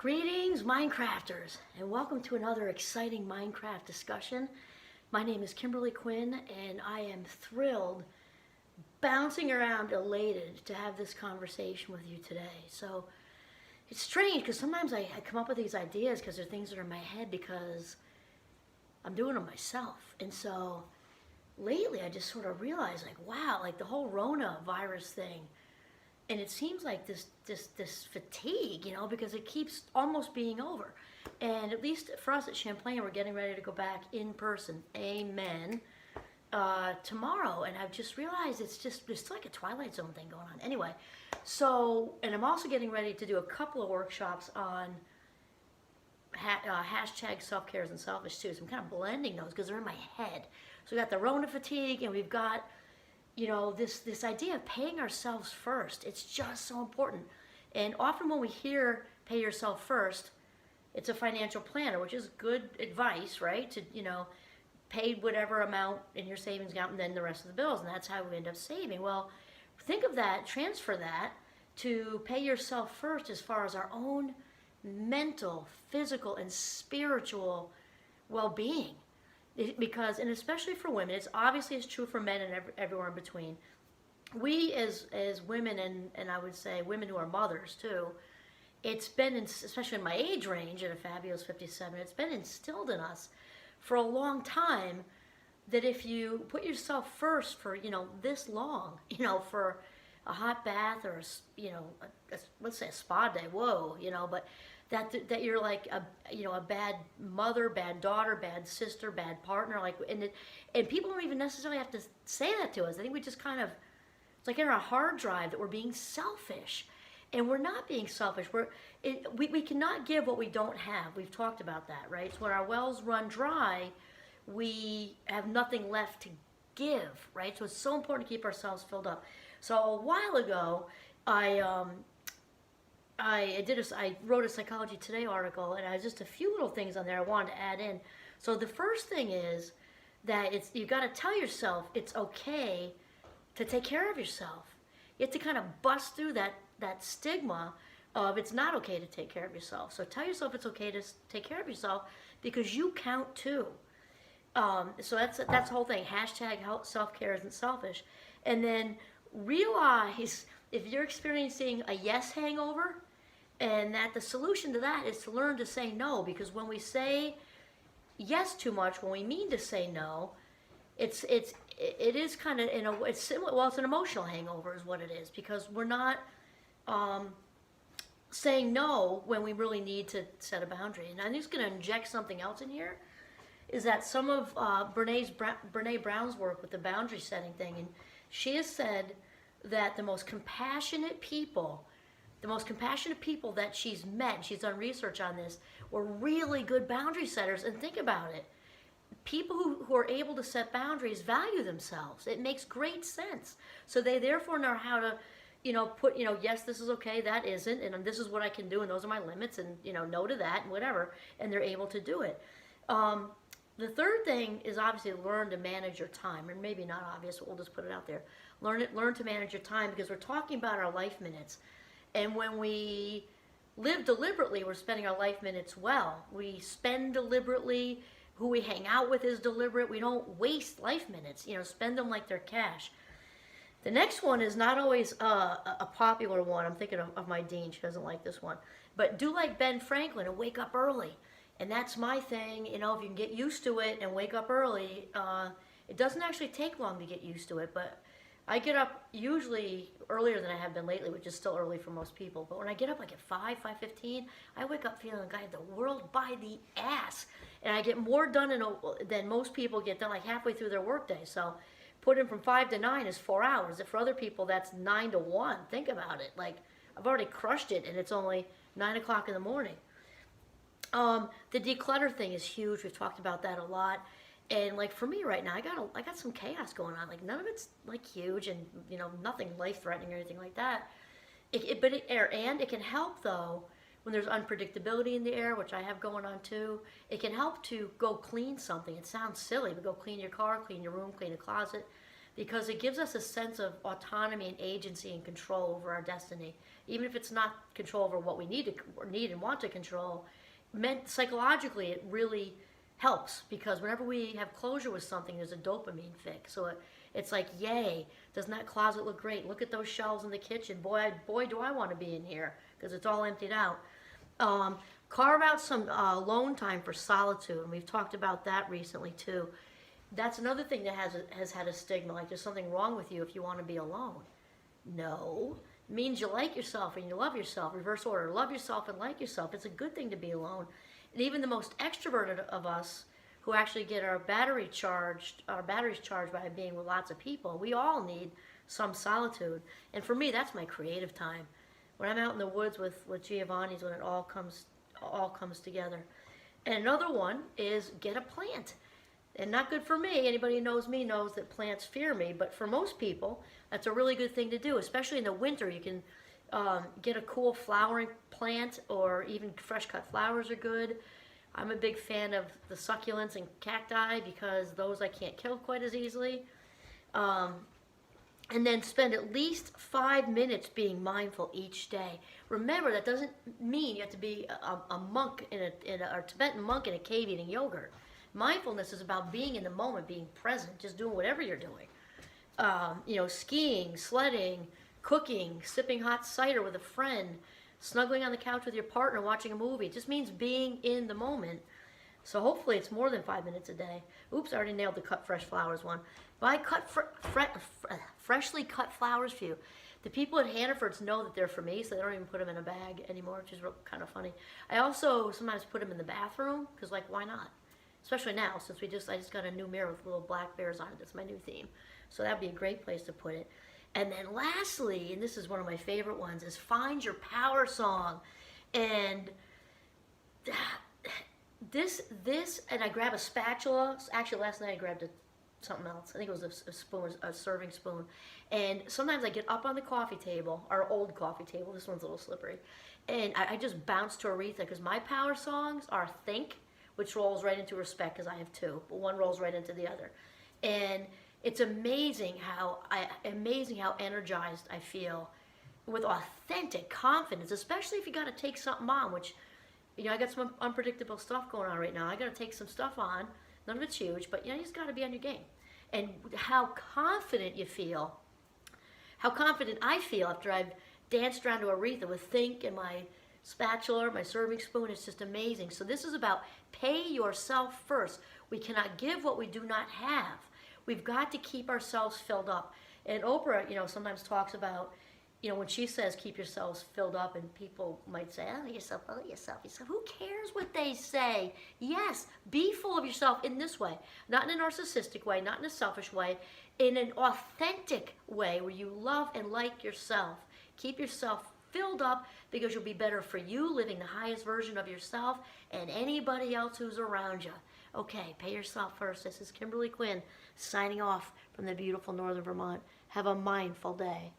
Greetings, Minecrafters, and welcome to another exciting Minecraft discussion. My name is Kimberly Quinn, and I am thrilled, bouncing around, elated to have this conversation with you today. So, it's strange because sometimes I come up with these ideas because they're things that are in my head because I'm doing them myself. And so, lately I just sort of realized, like, wow, like the whole Rona virus thing. And it seems like this fatigue, because it keeps almost being over. And at least for us at Champlain, we're getting ready to go back in person. Amen. Tomorrow. And I've just realized it's like a Twilight Zone thing going on. Anyway, so, and I'm also getting ready to do a couple of workshops on hashtag self-care isn't selfish too. So I'm kind of blending those because they're in my head. So we got the Rona fatigue and we've got this idea of paying ourselves first. It's just so important. And often when we hear pay yourself first, it's a financial planner, which is good advice, right? To, pay whatever amount in your savings account and then the rest of the bills. And that's how we end up saving. Well, think of that, transfer that to pay yourself first as far as our own mental, physical, and spiritual well-being. Because, and especially for women, it's true for men and everywhere in between. We as women, and I would say women who are mothers too, it's been, especially in my age range at a fabulous 57, it's been instilled in us for a long time that if you put yourself first for, this long, for a hot bath or, let's say a spa day, whoa, but that you're like a bad mother, bad daughter, bad sister, bad partner, and people don't even necessarily have to say that to us. I think we just kind of, it's like in our hard drive that we're being selfish, and we're not being selfish. We cannot give what we don't have. We've talked about that, right? So when our wells run dry, we have nothing left to give, right? So it's so important to keep ourselves filled up. So a while ago, I wrote a Psychology Today article, and I had just a few little things on there I wanted to add in. So the first thing is that you've got to tell yourself it's okay to take care of yourself. You have to kind of bust through that stigma of it's not okay to take care of yourself. So tell yourself it's okay to take care of yourself because you count too. So that's the whole thing. Hashtag self-care isn't selfish. And then realize if you're experiencing a yes hangover, and that the solution to that is to learn to say no, because when we say yes too much, when we mean to say no, it is kind of, it's similar, well, it's an emotional hangover is what it is, because we're not saying no when we really need to set a boundary. And I'm just going to inject something else in here, is that some of Brene Brown's work with the boundary setting thing, and she has said that the most compassionate people that she's met, she's done research on this, were really good boundary setters. And think about it. People who are able to set boundaries value themselves. It makes great sense. So they therefore know how to, put, yes, this is okay, that isn't, and this is what I can do, and those are my limits, and, no to that, and whatever, and they're able to do it. The third thing is obviously learn to manage your time, and maybe not obvious, but we'll just put it out there. Learn to manage your time, because we're talking about our life minutes. And when we live deliberately, we're spending our life minutes well. We spend deliberately. Who we hang out with is deliberate. We don't waste life minutes. Spend them like they're cash. The next one is not always a popular one. I'm thinking of my dean. She doesn't like this one. But do like Ben Franklin and wake up early. And that's my thing. If you can get used to it and wake up early, it doesn't actually take long to get used to it. But I get up usually earlier than I have been lately, which is still early for most people. But when I get up like at 5:15, I wake up feeling like I have the world by the ass. And I get more done than most people get done like halfway through their workday. So put in from 5 to 9 is 4 hours. For other people, that's 9 to 1. Think about it. Like, I've already crushed it, and it's only 9 o'clock in the morning. The declutter thing is huge. We've talked about that a lot. And like for me right now, I got some chaos going on. Like none of it's like huge and nothing life threatening or anything like that. And it can help though when there's unpredictability in the air, which I have going on too. It can help to go clean something. It sounds silly, but go clean your car, clean your room, clean a closet. because it gives us a sense of autonomy and agency and control over our destiny. Even if it's not control over what we need and want to control, psychologically it really helps, because whenever we have closure with something, there's a dopamine fix. So it's like, yay, doesn't that closet look great? Look at those shelves in the kitchen. Boy, do I want to be in here, because it's all emptied out. Carve out some alone time for solitude, and we've talked about that recently too. That's another thing that has had a stigma, like there's something wrong with you if you want to be alone. No, it means you like yourself and you love yourself. Reverse order, love yourself and like yourself. It's a good thing to be alone. And even the most extroverted of us, who actually get our batteries charged by being with lots of people, we all need some solitude. And for me, that's my creative time. When I'm out in the woods with Giovanni's, when it all comes together. And another one is get a plant. And not good for me. Anybody who knows me knows that plants fear me. But for most people, that's a really good thing to do. Especially in the winter, you can get a cool flowering plant, or even fresh cut flowers are good. I'm a big fan of the succulents and cacti, because those I can't kill quite as easily. And then spend at least 5 minutes being mindful each day. Remember, that doesn't mean you have to be a monk or Tibetan monk in a cave eating yogurt. Mindfulness is about being in the moment, being present, just doing whatever you're doing. Skiing, sledding, cooking, sipping hot cider with a friend, snuggling on the couch with your partner, watching a movie. It just means being in the moment. So hopefully it's more than 5 minutes a day. Oops, I already nailed the cut fresh flowers one. Buy freshly cut flowers for you. The people at Hannaford's know that they're for me, so they don't even put them in a bag anymore, which is kind of funny. I also sometimes put them in the bathroom, because why not? Especially now, since I just got a new mirror with little black bears on it. That's my new theme. So that'd be a great place to put it. And then lastly, and this is one of my favorite ones, is find your power song. And this, and I grab a spatula. Actually, last night I grabbed something else. I think it was a spoon, a serving spoon. And sometimes I get up on the coffee table, our old coffee table. This one's a little slippery. And I just bounce to Aretha, because my power songs are Think, which rolls right into Respect, because I have two, but one rolls right into the other. And it's amazing how energized I feel with authentic confidence, especially if you got to take something on, which, I got some unpredictable stuff going on right now. I got to take some stuff on. None of it's huge, but you just got to be on your game. And how confident you feel, how confident I feel after I've danced around to Aretha with Think and my spatula, my serving spoon. It's just amazing. So this is about pay yourself first. We cannot give what we do not have. We've got to keep ourselves filled up. And Oprah, sometimes talks about, when she says keep yourselves filled up, and people might say, oh, yourself, oh, yourself. Who cares what they say? Yes, be full of yourself in this way. Not in a narcissistic way, not in a selfish way, in an authentic way where you love and like yourself. Keep yourself filled up, because you'll be better for you, living the highest version of yourself, and anybody else who's around you. Okay, pay yourself first. This is Kimberly Quinn signing off from the beautiful Northern Vermont. Have a mindful day.